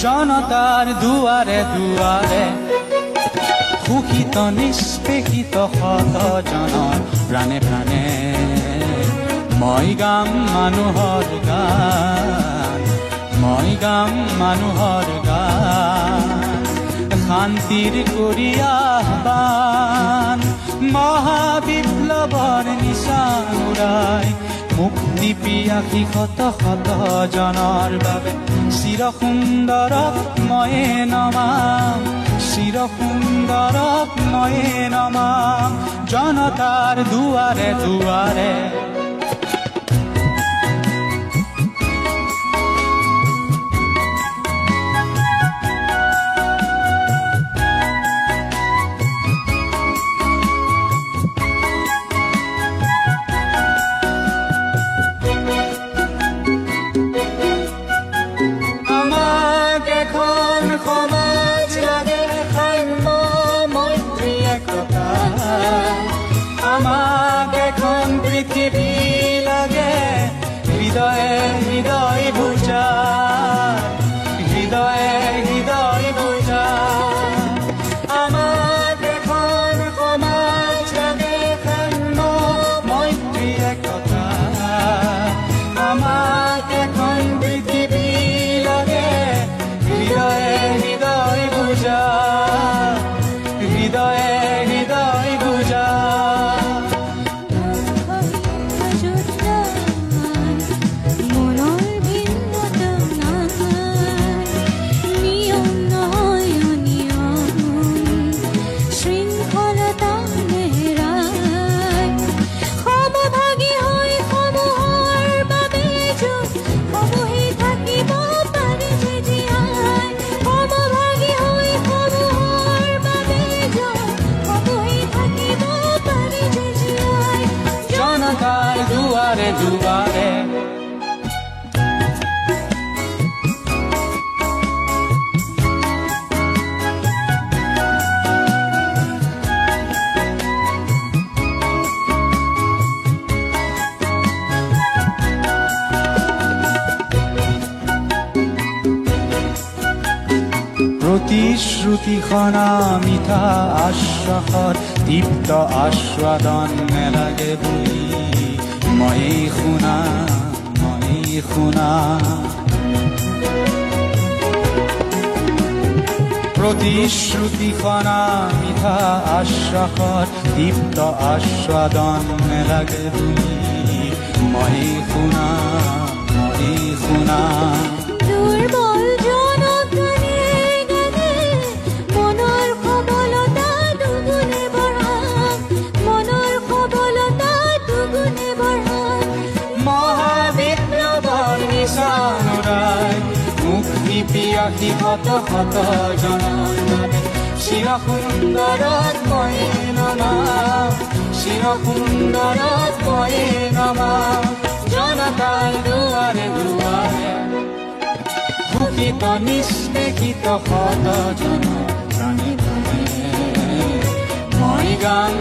জনতাৰ দুয়াৰে দুয়াৰে সুখিত নিষ্পেষিত শত জনৰ প্ৰাণে প্ৰাণে মই গাম মানুহৰ গান, মই গাম মানুহৰ গান। শান্তিৰ কৰি আহ্বান মহাবিপ্লৱৰ নিচান উৰাই মুক্তি পিয়াসী শত শত জনৰ বাবে চিৰ সুন্দৰক ময়ে নমাম, চিৰ সুন্দৰক ময়ে নমাম। জনতাৰ দুৱাৰে দুৱাৰে সমাজ লাগে সাম্য মৈত্ৰী একতা, আমাক এখন পৃথিৱী লাগে হৃদয়ে হৃদয় বুজা, হৃদয়ে হৃদয় বুজা। আমাক এখন সমাজ লাগে সাম্য মৈত্ৰী একতা, আমাক এখন পৃথিৱী লাগে হৃদয়ে হৃদয় বুজা, হৃদয়ে হৃদয় বুজা। জনতাৰ দুৱাৰে দুৱাৰে প্ৰতিশ্ৰুতিখনা মিঠা আশ্বাসত দীপ্ত আস্বাদন নেলাগে বুলি ময়ে শুনা, ময়ে শুনা। প্ৰতিশ্ৰুতিখনা মিঠা আশ্বাসত দীপ্ত আস্বাদন নেলাগে বুলি ময়ে শুনা, ময়ে শুনা। মুক্তি পিয়াসী শত শত জনৰ বাবে চিৰ সুন্দৰক ময়ে নমাম, চিৰ সুন্দৰক ময়ে নমাম। জনতাৰ দুৱাৰে দুৱাৰে সুখিত নিষ্পেষিত শত জনৰ প্ৰাণে প্ৰাণে মই গাম